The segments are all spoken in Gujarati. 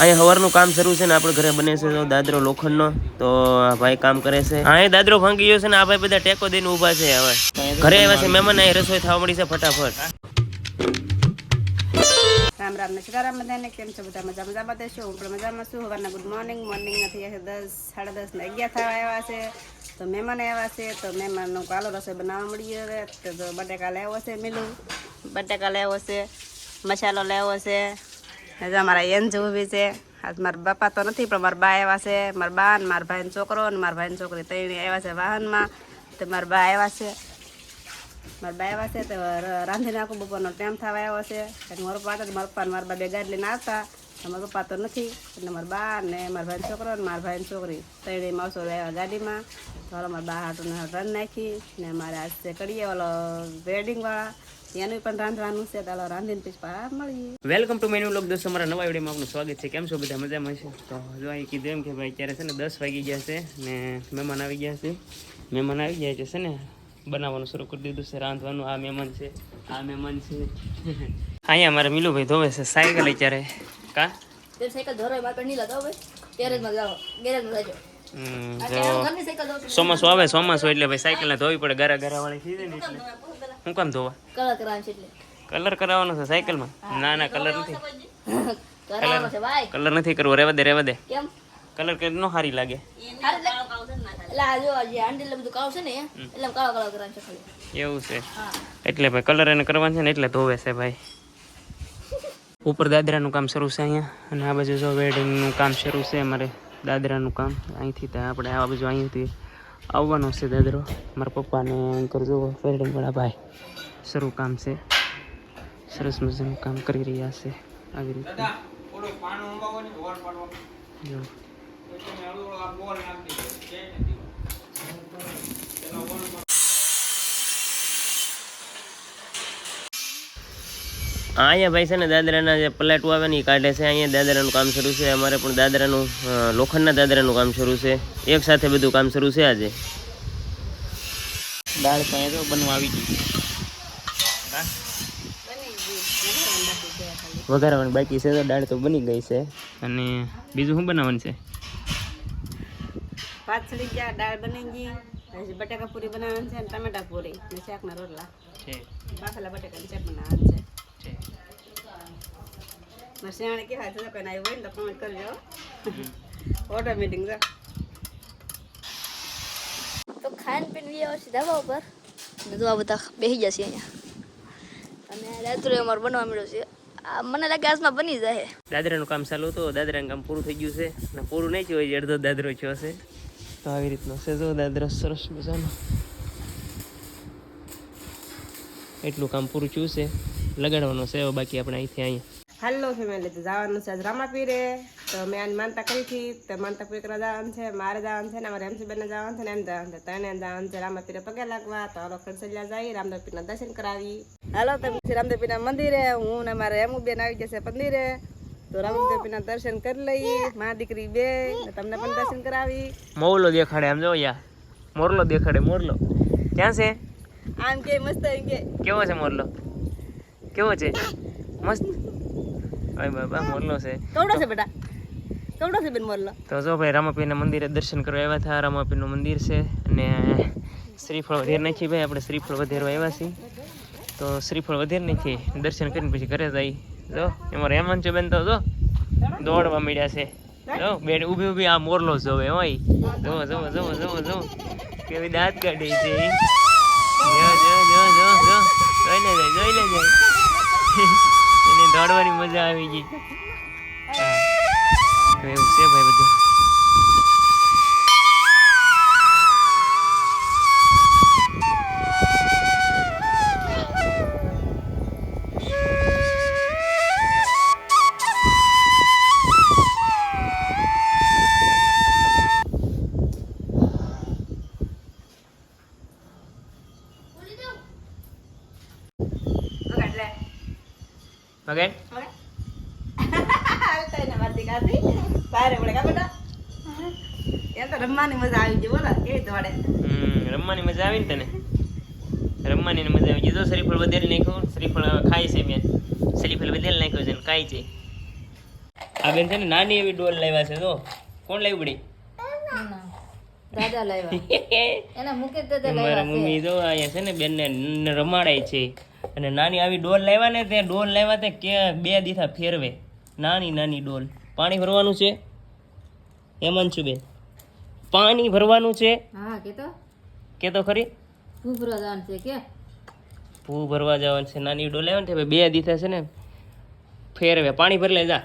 અહીંયા હવારનું કામ શરૂ છે ને આપણે ઘરે બને છે તો દાદરો લોખંડનો તો ભાઈ કામ કરે છે. અહીંયા દાદરો ભાંગી ગયો છે ને આ ભાઈ બધા ટેકો દઈને ઊભા છે. હવે ઘરે આવ્યા છે મહેમાન, અહીં રસોઈ થવા મળી છે ફટાફટ. રામ રામ ને સીતારામ બધાને. કેમ છો બધા? મજામાં દેશો. હું પણ મજામાં છું. સવારના ગુડ મોર્નિંગ. મોર્નિંગના થઈ છે 10, 10:30 ને 11 થવા આવ્યા છે. તો મહેમાન આવ્યા છે તો મહેમાનનો કાલો રસોઈ બનાવવા મળી હવે. તો બટાકા લેવો છે, મિલું બટાકા લેવો છે, મસાલો લેવો છે. હજુ અમારા એન ઊભી છે. આજ મારા બાપા તો નથી પણ મારા બા આવ્યા છે. મારા બા ને મારા ભાઈનો છોકરો અને મારા ભાઈની છોકરી ત્રણે આવ્યા છે વાહનમાં. તો મારા બા આવ્યા છે. મારા બા આવ્યા છે તો રાંધી નાખું. બપોરનો ટાઈમ થવા આવ્યો છે. મારા પપ્પા હતા, મારા પપ્પા ને મારા બા બે ગાડી લઈને આવતા. મારા પપ્પા તો નથી એટલે મારા બા ને મારા ભાઈનો છોકરો ને મારા ભાઈની છોકરી ત્રણે માવસો આવ્યા ગાડીમાં. તો મારા બા હાટુને રન નાખી ને મારે આજ કરીએ ઓલો વેડિંગવાળા એનું પણ રાંધવાનું છે. ચાલો રાંધીને પછી મળીએ. વેલકમ ટુ મેન્યુ લોક દોસ્તો, અમારા નવા વિડીયોમાં આપનું સ્વાગત છે. કેમ છો બધા? મજામાં છે? તો જો અહીં કીધું એમ કે ભાઈ અત્યારે છે ને 10 વાગી ગયા છે ને મહેમાન આવી ગયા છે. મહેમાન આવી ગયા છે ને બનાવવાનું શરૂ કરી દીધું છે, રાંધવાનું. આ મહેમાન છે, આ મહેમાન છે. અહીંયા અમારે મિલુભાઈ ધોવે છે સાયકલ અત્યારે. કા સાયકલ ધોરાય મારે નહીં લગાવ ભાઈ, ગેરેજમાં જાઓ, ગેરેજમાં જાજો. ચોમાસું આવે, ચોમાસું એટલે ભાઈ સાયકલ ને ધોવી પડે. ગારા વાળી થઈ જાય ને એટલે શું કામ ધોવા? કલર કરાવવાનો છે એટલે. કલર કરાવવાનો છે સાયકલમાં? ના કલર નથી કરાવવાનો છે ભાઈ. કલર નથી કરવો, રહેવા દે. કેમ? કલર કે નો સારી લાગે. એટલે આ જો જે હાંડી બધું કાળું છે ને એટલે કાળો કલર કરવાનો છે ખાલી. એવું છે એટલે ભાઈ કલર એને કરવાનું છે ને એટલે ધોવે છે ભાઈ. ઉપર દાદરાનું કામ શરૂ છે અહીંયા, અને આ બાજુ જો વેડિંગનું કામ શરૂ છે અમારે. દાદરાનું કામ અહીંથી આપણે આ બાજુ અહીંથી આવવાનો છે દાદરો. મારા પપ્પાને અંકર જો વેડિંગવાળા ભાઈ શરૂ કામ છે. સરસ મજાનું કામ કરી રહ્યા છે આવી રીતે. અહીંયા ભાઈ છે ને દાદરાના જે પલાટું આવે ને એ કાઢે છે. અહીંયા દાદરાનું કામ શરૂ છે. અમારે પણ દાદરાનું લોખંડના દાદરાનું કામ શરૂ છે. એક સાથે બધું કામ શરૂ છે આજે. દાળ પણ તો બનવા આવી ગઈ. વઘારવાની બાકી છે તો દાળ તો બની ગઈ છે. અને બીજું શું બનાવવાનું છે? ભાત ચડી ગયા, દાળ બની ગઈ, પછી બટાકા પૂરી બનાવવાની છે અને ટમેટા પૂરી ને શાકના રોટલા છે. બાફેલા બટાકાની શાક બનાવવાનું છે. મારે શિયાળે કેવા છે કોઈ આવ્યું હોય ને તો કમેન્ટ કરજો. ઓટોમેટિક છે. તો ખાન પીન આવ્યો છે ધાબા ઉપર ને તો આ બધા બેસી જશે અહીંયા. અને રાત્રે અમારે બનવા મળ્યો છે. મને લાગે આજમાં બની જાય. દાદરાનું કામ ચાલુ હતું, દાદરાનું કામ પૂરું થઈ ગયું છે અને પૂરું નહીં થયું હોય અડધો દાદરો થયો છે. તો આવી રીતનો છે જો દાદરો સરસ મજાનો. એટલું કામ પૂરું થયું છે, લગાડવાનું છે હવે બાકી આપણે અહીંથી અહીંયા. હાલો ફેમિલી, તો જવાનું છે આજ રામાપીરે. તો મેં આજ માનતા કરી હતી તો માનતા પૂરી કરવા જવાનું છે. મારે જવાનું છે ને અમારે MC બેનને જવાનું છે ને એમ જવાનું છે. તને જવાનું છે રામાપીરે પગે લાગવા. તો હાલો ખડસલિયા જઈ રામદેવપીરના દર્શન કરાવી. હાલો તો પછી રામદેવપીરના મંદિરે. હું ને મારે એમુ બેન આવી જશે મંદિરે. તો રામદેવપીરના દર્શન કરી લઈ, મા દીકરી બે. તમને પણ દર્શન કરાવી. મોરલો દેખાડે આમ જો યા, મોરલો દેખાડે. મોરલો ક્યાં છે? આમ કે મસ્ત એમ કે કેવો છે મોરલો? કેવો છે? મસ્ત. ભાઈ બાબા મોરલો છે. કવડો છે બેટા, કવડો છે બેન મોરલો. તો જો ભાઈ રામાપીરના મંદિરે દર્શન કરવા આવ્યા હતા. રામાપીરનું મંદિર છે અને શ્રીફળ વધેર નાખી ભાઈ. આપણે શ્રીફળ વધેરવા આવ્યા છીએ તો શ્રીફળ વધેર નાખી દર્શન કરીને પછી ઘરે જઈ. જો એમાં હેમંત બેન તો જો દોડવા મળ્યા છે. જો બેન ઊભી આ મોરલો જોવે હોય. જો કેવી દાંત કાઢી છે. જોઈ લે જાય. એને દોડવાની મજા આવી ગઈ. એવું છે ભાઈ બધું. ઓકે રમવાની મજા આવી ગઈ. બોલો કેવી દોડે. રમવાની મજા આવી ને તને? રમવાની મજા આવી ગઈ. જો શ્રીફળ વધેરી નાખ્યું. શ્રીફળ ખાય છે બેન. શ્રીફળ વધેરી નાખ્યું છે ને ખાય છે. આ બેન છે ને નાની એવી ડોલ લાવ્યા છે તો કોણ લાવી પડી દાદા લાવ્યા એના મૂકે તો મારા મમ્મી જો અહીંયા છે ને બેનને રમાડાય છે અને નાની આવી ડોલ લાવ્યા ને તે ડોલ લાવ્યા તે કે 2 દીથા ફેરવે નાની નાની ડોલ પાણી ભરવાનું છે હેમાંશુ બેન પાણી ભરવાનું છે હા કે તો ખરી ભૂભરો જવાનું છે કે ભૂ ભરવા જવાનું છે નાની ડોલ લાવ્યા ને 2 દીથા છે ને ફેરવે પાણી ભર લે જા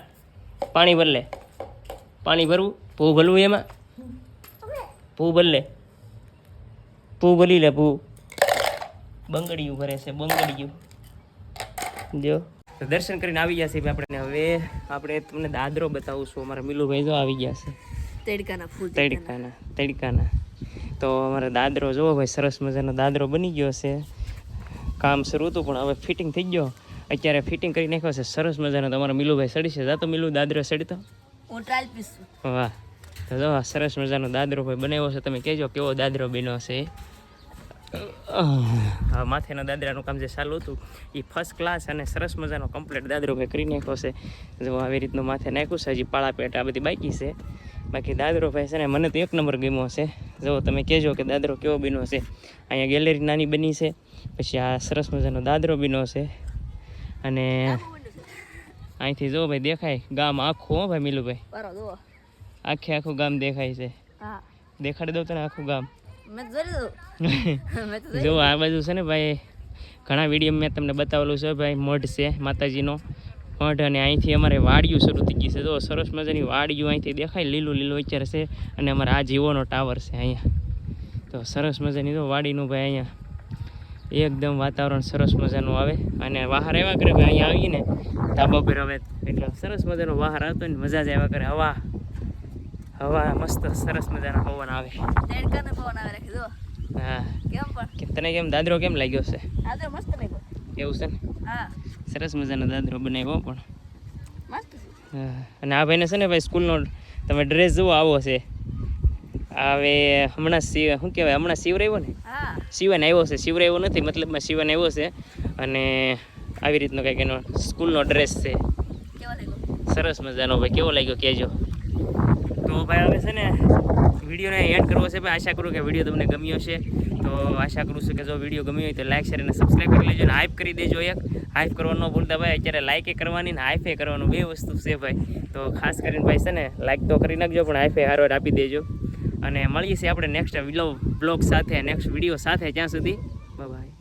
પાણી ભર લે પાણી ભરવું ભૂ ભરવું એમાં ભૂ ભર લે ભૂ ભરી લે ભૂ બંગડીયું ભરે છે બંગડીયું જો તો દર્શન કરીને આવી ગયા છે આપણે હવે આપણે તમને દાદરો બતાવું છું અમારા મિલુભાઈ જો આવી ગયા છે તડકાના તો અમારો દાદરો જોવો ભાઈ સરસ મજાનો દાદરો બની ગયો છે કામ શરૂ હતું પણ હવે ફિટિંગ થઈ ગયો અત્યારે ફિટિંગ કરી નાખ્યો છે સરસ મજાનો તમારો મિલુભાઈ સડી છે જાતો મિલુ દાદરો સડીતો હું ટ્રાયલ પીસ વાહ તો જો સરસ મજાનો દાદરો ભાઈ બનાવ્યો છે તમે કહેજો કેવો દાદરો બન્યો છે હા માથેના દાદરાનું કામ જે ચાલુ હતું એ ફર્સ્ટ ક્લાસ અને સરસ મજાનો કમ્પ્લીટ દાદરો ભાઈ કરી નાખ્યો છે જો આવી રીતનું માથે નાખ્યું છે હજી પાળા પેટ આ બધી બાકી છે બાકી દાદરો ભાઈ છે ને મને તો 1 નંબર ગમ્યો છે જો તમે કહેજો કે દાદરો કેવો બન્યો છે અહીંયા ગેલેરી નાની બની છે પછી આ સરસ મજાનો દાદરો બન્યો છે અને અહીંથી જો ભાઈ દેખાય ગામ આખું હો ભાઈ મિલુભાઈ આખું ગામ દેખાય છે દેખાડી દઉં તને આખું ગામ જો આ બાજુ છે ને ભાઈ ઘણા વિડીયો મેં તમને બતાવેલું છે ભાઈ મઢ છે માતાજીનો મઢ અને અહીંથી અમારે વાડિયું શરૂ થઈ ગઈ છે જો સરસ મજાની વાડિયું અહીંથી દેખાય લીલું લીલું અત્યારે છે અને અમારે આ જીવોનો ટાવર છે અહીંયા તો સરસ મજાની જો વાડીનું ભાઈ અહીંયા એકદમ વાતાવરણ સરસ મજાનું આવે અને બહાર આવ્યા કરે ભાઈ અહીંયા આવીને ધાબા પર હવે એટલે સરસ મજાનો બહાર આવતો ને મજા જ આવ્યા કરે હવા મસ્ત સરસ મજાનો પવન આવે હા તને કેમ દાદરો કેમ લાગ્યો છે એવું છે ને સરસ મજાનો દાદરો બનાવ્યો પણ હા અને આ ભાઈને છે ને ભાઈ સ્કૂલનો તમે ડ્રેસ જુઓ આવો છે હવે હમણાં શું કહેવાય હમણાં શિવરાવ્યો ને શિવન આવ્યો છે શિવરાવ્યો નથી મતલબમાં શિવન આવ્યો છે અને આવી રીતનો કંઈક એનો સ્કૂલનો ડ્રેસ છે સરસ મજાનો ભાઈ કેવો લાગ્યો કહેજો તો ભાઈ હવે છે ને વિડીયોને એડ કરવો છે ભાઈ આશા કરું કે વિડીયો તમને ગમ્યો છે તો આશા કરું છું કે જો વિડીયો ગમ્યો હોય તો લાઈક શેર અને સબસ્ક્રાઈબ કરી લેજો અને હાઈપ કરી દેજો એક હાઈપ કરવાનું ન ભૂલતા ભાઈ અત્યારે લાઈકે કરવાની ને હાઈફે કરવાનું 2 વસ્તુ છે ભાઈ તો ખાસ કરીને ભાઈ છે ને લાઈક તો કરી નાખજો પણ હાઈફે હારો આપી દેજો અને મળીએ છીએ આપણે નેક્સ્ટ બ્લોગ સાથે નેક્સ્ટ વિડીયો સાથે ત્યાં સુધી બાય.